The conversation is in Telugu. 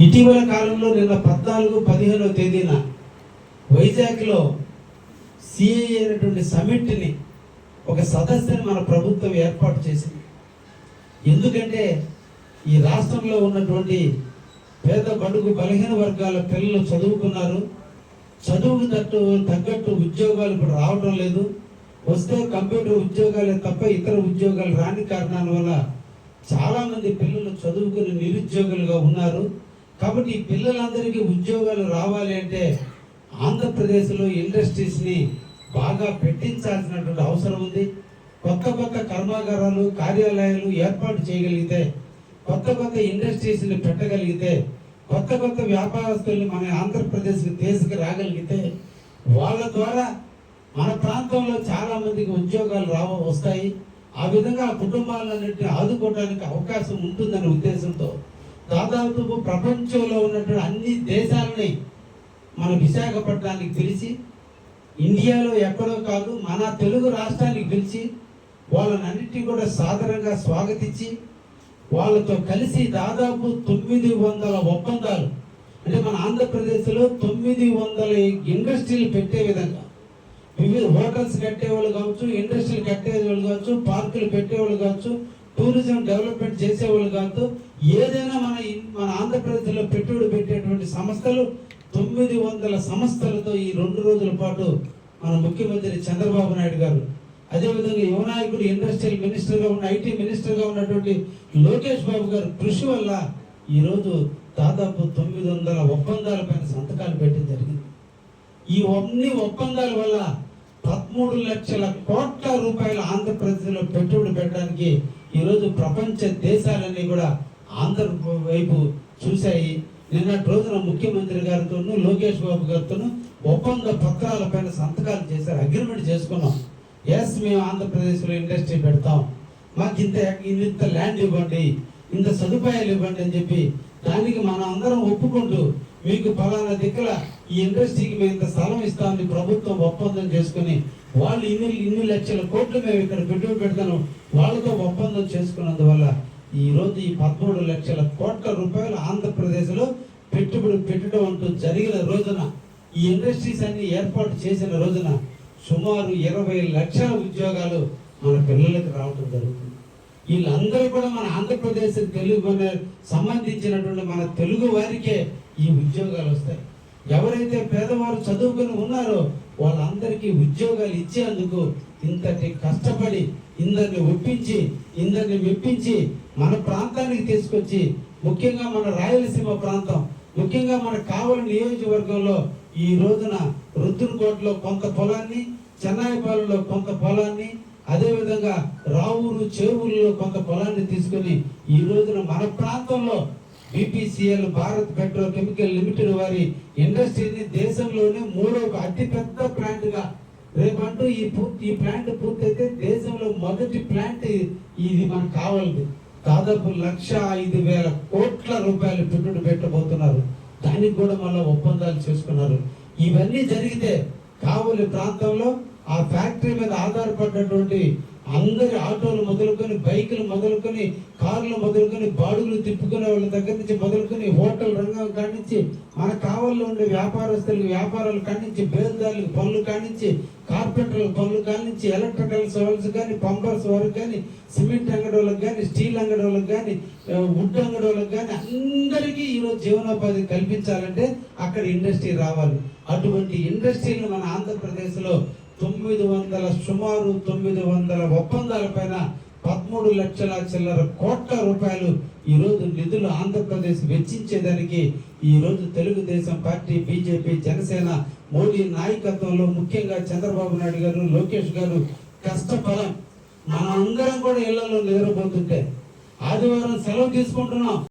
ఇటీవల కాలంలో నిన్న 14-15వ తేదీన వైజాగ్లో సిఐ అయినటువంటి సమిట్ని ఒక సదస్సుని మన ప్రభుత్వం ఏర్పాటు చేసింది. ఎందుకంటే ఈ రాష్ట్రంలో ఉన్నటువంటి పేద బడుగు బలహీన వర్గాల పిల్లలు చదువుకున్నారు, చదువుకు తగ్గట్టు ఉద్యోగాలు ఇప్పుడు రావడం లేదు. వస్తే కంప్యూటర్ ఉద్యోగాలే తప్ప ఇతర ఉద్యోగాలు రాని కారణాల వల్ల చాలామంది పిల్లలు చదువుకుని నిరుద్యోగులుగా ఉన్నారు. కాబట్టి ఈ పిల్లలందరికీ ఉద్యోగాలు రావాలి అంటే ఆంధ్రప్రదేశ్లో ఇండస్ట్రీస్ని బాగా పెట్టించాల్సినటువంటి అవసరం ఉంది. కొత్త కర్మాగారాలు, కార్యాలయాలు ఏర్పాటు చేయగలిగితే, కొత్త ఇండస్ట్రీస్ని పెట్టగలిగితే, కొత్త వ్యాపారస్తుల్ని మన ఆంధ్రప్రదేశ్కి తీసుకురాగలిగితే వాళ్ళ ద్వారా మన ప్రాంతంలో చాలా మందికి ఉద్యోగాలు వస్తాయి. ఆ విధంగా ఆ కుటుంబాలన్నింటినీ ఆదుకోవడానికి అవకాశం ఉంటుందనే ఉద్దేశంతో దాదాపు ప్రపంచంలో ఉన్నటువంటి అన్ని దేశాలని మన విశాఖపట్నానికి పిలిచి, ఇండియాలో ఎక్కడో కాదు మన తెలుగు రాష్ట్రానికి పిలిచి వాళ్ళనన్నింటినీ కూడా సాదరంగా స్వాగతించి వాళ్ళతో కలిసి దాదాపు 900 ఒప్పందాలు, అంటే మన ఆంధ్రప్రదేశ్లో 900 ఇండస్ట్రీలు పెట్టే విధంగా, వివిధ హోటల్స్ కట్టేవాళ్ళు కావచ్చు, ఇండస్ట్రీలు కట్టేవాళ్ళు కావచ్చు, పార్కులు పెట్టేవాళ్ళు కావచ్చు, టూరిజం డెవలప్మెంట్ చేసేవాళ్ళు కావచ్చు, ఏదైనా మన ఆంధ్రప్రదేశ్లో పెట్టుబడి పెట్టేటువంటి సంస్థలు 900 సంస్థలతో ఈ 2 రోజుల పాటు మన ముఖ్యమంత్రి చంద్రబాబు నాయుడు గారు, అదేవిధంగా యువనాయకుడు ఇండస్ట్రియల్ మినిస్టర్గా ఉన్న, ఐటీ మినిస్టర్గా ఉన్నటువంటి లోకేష్ బాబు గారు కృషి వల్ల ఈరోజు దాదాపు 900 ఒప్పందాల పైన సంతకాలు పెట్టడం జరిగింది. ఈ అన్ని ఒప్పందాల వల్ల 13 లక్షల కోట్ల రూపాయలు ఆంధ్రప్రదేశ్లో పెట్టుబడి పెట్టడానికి ఈరోజు ప్రపంచ దేశాలన్నీ కూడా ఆంధ్ర వైపు చూశాయి. నిన్నటి రోజున ముఖ్యమంత్రి గారితోనూ లోకేష్ బాబు గారితోనూ ఒప్పంద పత్రాల పైన సంతకాలు చేశారు, అగ్రిమెంట్ చేసుకున్నాం. ఎస్, మేము ఆంధ్రప్రదేశ్లో ఇండస్ట్రీ పెడతాం, మాకు ఇంత ల్యాండ్ ఇవ్వండి, ఇంత సదుపాయాలు ఇవ్వండి అని చెప్పి దానికి మనం అందరం ఒప్పుకుంటూ మీకు ఫలానా దిక్కుల ఈ ఇండస్ట్రీకి మేము ఇంత స్థలం ఇస్తామని ప్రభుత్వం ఒప్పందం చేసుకుని వాళ్ళు ఇన్ని లక్షల కోట్లు మేము ఇక్కడ పెట్టుబడి పెడతాను వాళ్ళతో ఒప్పందం చేసుకున్నందువల్ల ఈరోజు ఈ 13 లక్షల కోట్ల రూపాయలు ఆంధ్రప్రదేశ్లో పెట్టుబడి పెట్టడం అంటూ జరిగిన రోజున, ఈ ఇండస్ట్రీస్ అన్ని ఏర్పాటు చేసిన రోజున సుమారు 20 లక్షల ఉద్యోగాలు మన పిల్లలకు రావడం జరుగుతుంది. వీళ్ళందరూ కూడా మన ఆంధ్రప్రదేశ్ తెలుగు సంబంధించినటువంటి మన తెలుగు వారికే ఈ ఉద్యోగాలు వస్తాయి. ఎవరైతే పేదవారు చదువుకుని ఉన్నారో వాళ్ళందరికీ ఉద్యోగాలు ఇచ్చేందుకు ఇంతటి కష్టపడి ఇందరిని ఒప్పించి, ఇందరిని మెప్పించి మన ప్రాంతానికి తీసుకొచ్చి, ముఖ్యంగా మన రాయలసీమ ప్రాంతం, ముఖ్యంగా మన కావలి నియోజకవర్గంలో ఈ రోజున రుద్రకోటలో కొంత పొలాన్ని, చెన్నాయిపాలెంలో కొంత పొలాన్ని, అదేవిధంగా రావూరు చేవూరులో కొంత పొలాన్ని తీసుకుని ఈ రోజున మన ప్రాంతంలో BPCL భారత్ పెట్రోకెమికల్ లిమిటెడ్ వారి ఇండస్ట్రీని దేశంలోనే 3వ అతిపెద్ద ప్లాంట్గా రేపంటూ ఈ ప్లాంట్ పూర్తయితే దేశంలో మొదటి ప్లాంట్ ఇది మనకు కావాలి. దాదాపు 1,05,000 కోట్ల రూపాయలు పెట్టుబడి పెట్టబోతున్నారు. దానికి కూడా మళ్ళీ ఒప్పందాలు చేసుకున్నారు. ఇవన్నీ జరిగితే కావలి ప్రాంతంలో ఆ ఫ్యాక్టరీ మీద ఆధారపడినటువంటి అందరి ఆటోలు మొదలుకొని, బైకులు మొదలుకొని, కార్లు మొదలుకొని, బాడుగులు తిప్పుకునే వాళ్ళ దగ్గర నుంచి మొదలుకొని, హోటల్ రంగం కానించి, మన కావల్లో ఉండే వ్యాపారస్తులకు వ్యాపారాలు కానించి, బేల్దారులకు పనులు కానించి, కార్పెంటర్లకు పనులు కానించి, ఎలక్ట్రికల్స్ వాళ్ళకి కానీ, పంపర్స్ వాళ్ళకి కానీ, సిమెంట్ అంగడి వాళ్ళకి కానీ, స్టీల్ అంగడి వాళ్ళకి కానీ, వుడ్ అంగడి వాళ్ళకి కానీ అందరికీ ఈరోజు జీవనోపాధి కల్పించాలంటే అక్కడ ఇండస్ట్రీ రావాలి. అటువంటి ఇండస్ట్రీలు మన ఆంధ్రప్రదేశ్లో సుమారు 900 ఒప్పందాల పైన 13 లక్షల చిల్లర కోట్ల రూపాయలు ఈరోజు నిధులు ఆంధ్రప్రదేశ్ వెచ్చించేదానికి ఈరోజు తెలుగుదేశం పార్టీ, బీజేపీ, జనసేన, మోడీ నాయకత్వంలో ముఖ్యంగా చంద్రబాబు నాయుడు గారు, లోకేష్ గారు కష్టఫలం. మన అందరం కూడా ఇళ్లలో నిద్రపోతుంటే ఆదివారం సెలవు తీసుకుంటున్నాం.